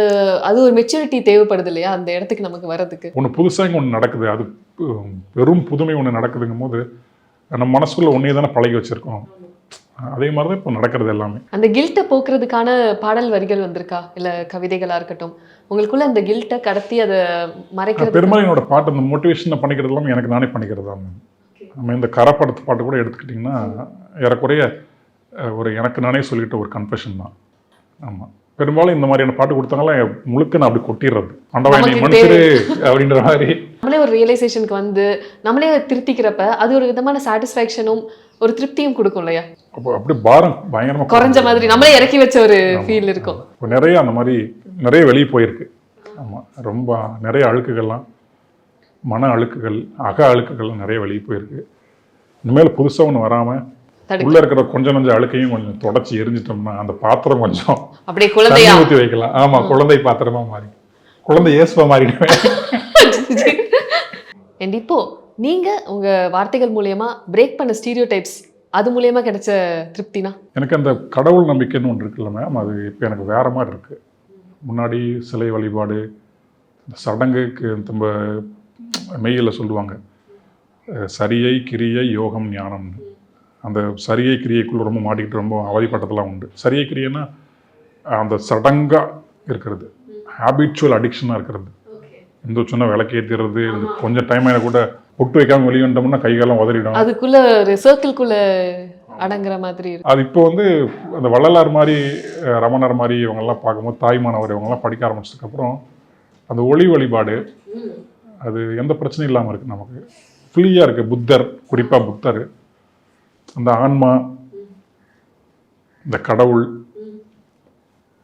அது ஒரு மெச்சூரிட்டி தேவைப்படுது இல்லையா அந்த இடத்துக்கு நமக்கு வர்றதுக்கு. ஒன்று புதுசாக இங்கே ஒன்று நடக்குது, அது வெறும் புதுமை ஒன்று நடக்குதுங்கும் போது நம்ம மனசுக்குள்ள ஒன்றே தானே பழகி வச்சிருக்கோம். அதே மாதிரி தான் இப்போ நடக்கிறது எல்லாமே. அந்த கில்ட்டை போக்குறதுக்கான பாடல் வரிகள் வந்திருக்கா, இல்லை கவிதைகளாக இருக்கட்டும், உங்களுக்குள்ள அந்த கில்ட்டை கடத்தி அதை மறைக்கிறது? பெரும்பாலும் என்னோட பாட்டு அந்த மோட்டிவேஷனை பண்ணிக்கிறது எல்லாமே எனக்கு நானே பண்ணிக்கிறது தான். நம்ம இந்த கரப்படத்து பாட்டு கூட எடுத்துக்கிட்டிங்கன்னா ஏறக்குறைய ஒரு எனக்கு நானே சொல்லிட்ட ஒரு கன்ஃபெஷன் தான். ஆமாம், பெரும்பாலும் இந்த மாதிரியான பாட்டு கொடுத்தாங்களா முழுக்க நான் அப்படி கொட்டிடுறது, ஆண்டவனே மனுஷரு அப்படின்ற மாதிரி. நம்மளே ஒரு ரியலைசேஷனுக்கு வந்து நம்மளே திருத்திக்கிறப்ப அது ஒரு விதமான சாட்டிஸ்ஃபேக்ஷனும் ஒரு திருப்தியும் கொடுக்கும் இல்லையா? அப்போ அப்படி பாரம் பயங்கரமாக குறைஞ்ச மாதிரி நம்மளே இறக்கி வச்ச ஒரு ஃபீல் இருக்கும். இப்போ நிறைய அந்த மாதிரி நிறைய வெளியே போயிருக்கு. ஆமாம், ரொம்ப நிறைய அழுக்குகள்லாம், மன அழுக்குகள், அக அழுக்குகள்லாம் நிறைய வெளியே போயிருக்கு. இனிமேல் புதுசாக ஒன்று வராமல் உள்ள இருக்கிற கொஞ்சம் கொஞ்சம் அழுக்கையும் கொஞ்சம் தொடச்சி எரிஞ்சிட்டோம்னா அந்த பாத்திரம் கொஞ்சம் அப்படியே குழந்தையா ஊற்றி வைக்கலாம். ஆமா, குழந்தை பாத்திரமா மாறி குழந்தை இயேசுவா மாறிடுவேன். இப்போ நீங்க உங்க வார்த்தைகள் மூலியமா பிரேக் பண்ண ஸ்டீரியோ டைப்ஸ், அது மூலியமா கிடைச்ச திருப்தினா? எனக்கு அந்த கடவுள் நம்பிக்கைன்னு ஒன்று இருக்குல்ல மேம், அது இப்போ எனக்கு வேற மாதிரி இருக்கு. முன்னாடி சிலை வழிபாடு, சடங்குக்கு நம்ம மெய்யில் சொல்லுவாங்க சரியை கிரியை யோகம் ஞானம்னு. அந்த சரியை கிரியைக்குள்ள ரொம்ப மாட்டிக்கிட்டு ரொம்ப அவதிப்பட்டதெல்லாம் உண்டு. சரியை கிரியைன்னா அந்த சடங்காக இருக்கிறது, ஹேபிச்சுவல் அடிக்ஷனாக இருக்கிறது. எந்த சொன்னால் விளக்கேற்றிடுறது, கொஞ்சம் டைம் ஆகினா கூட பொட்டு வைக்காமல் வெளியே வந்தோம்னா கைகாலம் உதறிடும், அதுக்குள்ள ஒரு சர்க்கிள்குள்ள அடங்குற மாதிரி இருக்கு. அது இப்போ வந்து அந்த வள்ளலார் மாதிரி ரமணர் மாதிரி இவங்கெல்லாம் பார்க்கும்போது, தாய்மானவர் இவங்கெல்லாம் படிக்க ஆரம்பிச்சதுக்கப்புறம் அந்த ஒளி வழிபாடு அது எந்த பிரச்சனையும் இல்லாமல் இருக்குது, நமக்கு ஃப்ரீயாக இருக்குது. புத்தர், குறிப்பாக புத்தர், அந்த ஆன்மா, இந்த கடவுள்,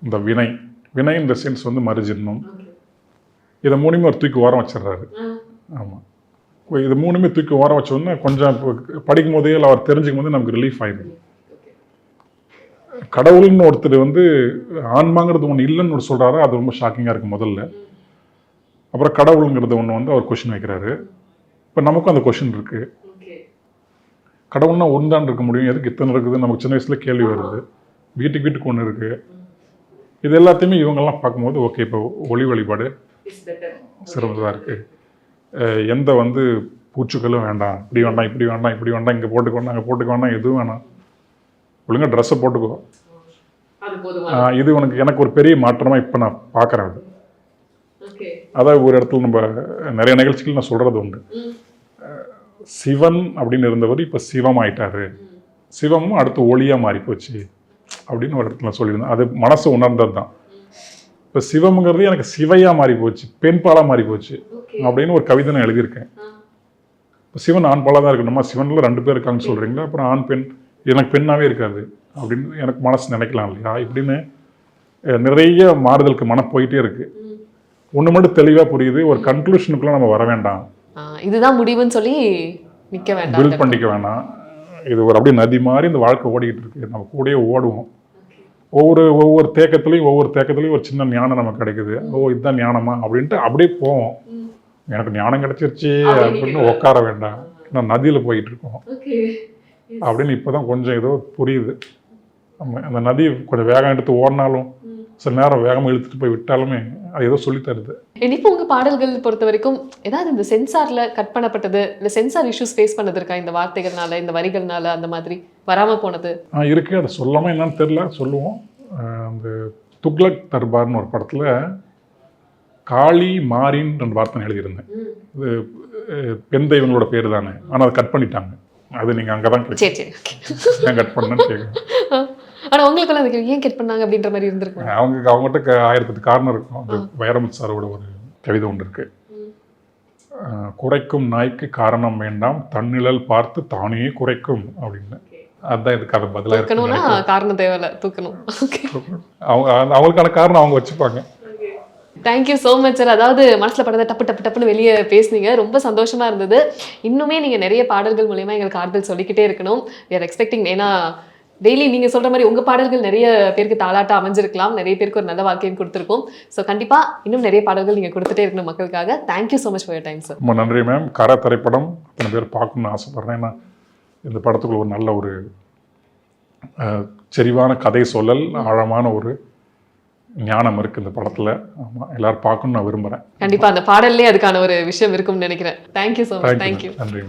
இந்த வினை இந்த சென்ஸ் வந்து மறுஜென்மம், இதை மூணுமே ஒரு தூக்கி ஓரம் வச்சிடுறாரு. ஆமாம், இது மூணுமே தூக்கி ஓரம் வச்சோன்னா கொஞ்சம் படிக்கும் போதே இல்லை அவர் தெரிஞ்சுக்கும் போது நமக்கு ரிலீஃப் ஆயிடுது. கடவுள்னு ஒருத்தர் வந்து ஆன்மாங்கிறது ஒன்று இல்லைன்னு ஒரு சொல்கிறாரு, அது ரொம்ப ஷாக்கிங்காக இருக்குது முதல்ல. அப்புறம் கடவுளுங்கிறது ஒன்று வந்து அவர் கொஷின் வைக்கிறாரு. இப்போ நமக்கும் அந்த கொஷின் இருக்குது, கடவுள்னா ஒன்று தான் இருக்க முடியும், எதுக்கு இத்தனை இருக்குது? நமக்கு சின்ன வயசுல கேள்வி வருது. வீட்டுக்கு ஒன்று இருக்குது. இது எல்லாத்தையுமே இவங்கெல்லாம் பார்க்கும்போது ஓகே, இப்போ ஒளி வழிபாடு சிறந்ததாக இருக்குது. எந்த வந்து பூச்சுக்களும் வேண்டாம், இப்படி வேண்டாம் இப்படி வேண்டாம் இப்படி வேண்டாம், இங்கே போட்டுக்க வேண்டாம் அங்கே போட்டுக்க வேண்டாம், எதுவும் வேணாம், ஒழுங்காக ட்ரெஸ்ஸை போட்டுக்கோ. இது எனக்கு ஒரு பெரிய மாற்றமாக இப்போ நான் பார்க்குறேன். அது அதாவது ஒரு இடத்துல நம்ம நிறைய நிகழ்ச்சிகள் நான் சொல்கிறது உண்டு, சிவன் அப்படின்னு இருந்தவர் இப்போ சிவம் ஆயிட்டாரு, சிவமும் அடுத்து ஒளியாக மாறி போச்சு அப்படின்னு ஒரு இடத்துல சொல்லியிருந்தேன். அது மனசு உணர்ந்தது தான். இப்போ சிவம்ங்கிறது எனக்கு சிவையாக மாறி போச்சு, பெண் பாலாக மாறி போச்சு அப்படின்னு ஒரு கவிதை நான் எழுதியிருக்கேன். இப்போ சிவன் ஆண் பாலாக தான் இருக்கணுமா, சிவனில் 2 பேர் இருக்காங்கன்னு சொல்கிறீங்களா, அப்புறம் ஆண் பெண், எனக்கு பெண்ணாகவே இருக்காது அப்படின்னு எனக்கு மனசு நினைக்கலாம் இல்லையா? இப்படின்னு நிறைய மாறுதலுக்கு மனம் போயிட்டே இருக்கு. ஒன்று மட்டும் தெளிவாக புரியுது, ஒரு கன்க்ளூஷனுக்குள்ள நம்ம வர வேண்டாம், இதுதான் முடிவுன்னு சொல்லி நிற்க வேண்டாம், பில்ட் பண்ணிக்க வேண்டாம். இது ஒரு அப்படியே நதி மாதிரி இந்த வாழ்க்கை ஓடிக்கிட்டு இருக்கு, நம்ம கூடயே ஓடுவோம். ஒவ்வொரு தேக்கத்துலையும் ஒரு சின்ன ஞானம் நமக்கு கிடைக்குது. இதுதான் ஞானமா அப்படின்ட்டு அப்படியே போவோம். எனக்கு ஞானம் கிடைச்சிருச்சு அப்படின்னு உட்கார வேண்டாம், நான் நதியில் போயிட்டு இருக்கோம் அப்படின்னு இப்போதான் கொஞ்சம் ஏதோ புரியுது. அந்த நதி கொஞ்சம் வேகம் எடுத்து ஓடினாலும் சில நேரம் வேகமாக இழுத்துட்டு போய் விட்டாலுமே அது ஏதோ சொல்லி தருது. இப்போ உங்க பாடல்கள் பொறுத்த வரைக்கும் ஏதாவது இந்த சென்சார்ல கட் பண்ணப்பட்டது, இல்லை சென்சார் இஷ்யூஸ் ஃபேஸ் பண்ணது இருக்கா? இந்த வார்த்தைகள்னால, இந்த வரிகள்னால அந்த மாதிரி வராம போனது இருக்கு. அதை சொல்லாமல் என்னன்னு தெரியல, சொல்லுவோம். அந்த துக்ளக் தர்பார்னு ஒரு படத்தில் காளி மாரின்னு 2 வார்த்தை எழுதியிருந்தேன். இது பெண் தெய்வங்களோட பேர் தானே, ஆனால் அதை கட் பண்ணிட்டாங்க. அது நீங்கள் அங்கே தான் கிடைக்கும், ஏன் கட் பண்ணேன்னு கேட்குறேன். ஆனால் உங்களுக்குள்ள அதுக்கு ஏன் கட் பண்ணாங்க அப்படின்ற மாதிரி இருந்திருக்கும். அவங்ககிட்ட 1008 காரணம் இருக்கும். அது வைரமுத்து சாரோட ஒரு கவிதை ஒன்று இருக்கு, குறைக்கும் நாய்க்கு காரணம் வேண்டாம், தன்னிழல் பார்த்து தானே குறைக்கும் அப்படின்னு. அதுதான் இதுக்கு அதை பதிலாக இருக்கணும்னா காரணம் தேவையில்ல, தூக்கணும். அவங்களுக்கான காரணம் அவங்க வச்சுப்பாங்க. Thank you so much sir. அதாவது மனசுல படத்தை டப்பு டப்பு டப்புன்னு வெளியே பேசுனீங்க, ரொம்ப சந்தோஷமா இருந்தது. இன்னுமே நீங்க நிறைய பாடல்கள் மூலயமா எங்களுக்கு ஆறுதல் சொல்லிக்கிட்டே இருக்கணும். we are expecting. ஏன்னா டெய்லி நீங்க சொல்ற மாதிரி உங்க பாடல்கள் நிறைய பேருக்கு தாளாட்டா அமைஞ்சிருக்கலாம், நிறைய பேருக்கு ஒரு நல்ல வாழ்க்கையும் கொடுத்துருக்கோம். ஸோ கண்டிப்பா இன்னும் நிறைய பாடல்கள் நீங்க கொடுத்துட்டே இருக்கணும் மக்களுக்காக. Thank you so much for your time sir. ரொம்ப நன்றி மேம். கர திரைப்படம் அத்தனை பேர் பார்க்கணும்னு ஆசைப்பட்றேன். ஏன்னா இந்த படத்துக்குள்ள ஒரு நல்ல ஒரு செறிவான கதை சொல்லல், ஆழமான ஒரு ஞானம் இருக்கு இந்த படத்துல. ஆமாம், எல்லாரும் பார்க்கணும்னு நான் விரும்புகிறேன். கண்டிப்பா அந்த பாடல்லே அதுக்கான ஒரு விஷயம் இருக்கும்னு நினைக்கிறேன். Thank you so much. தேங்க்யூ. நன்றி.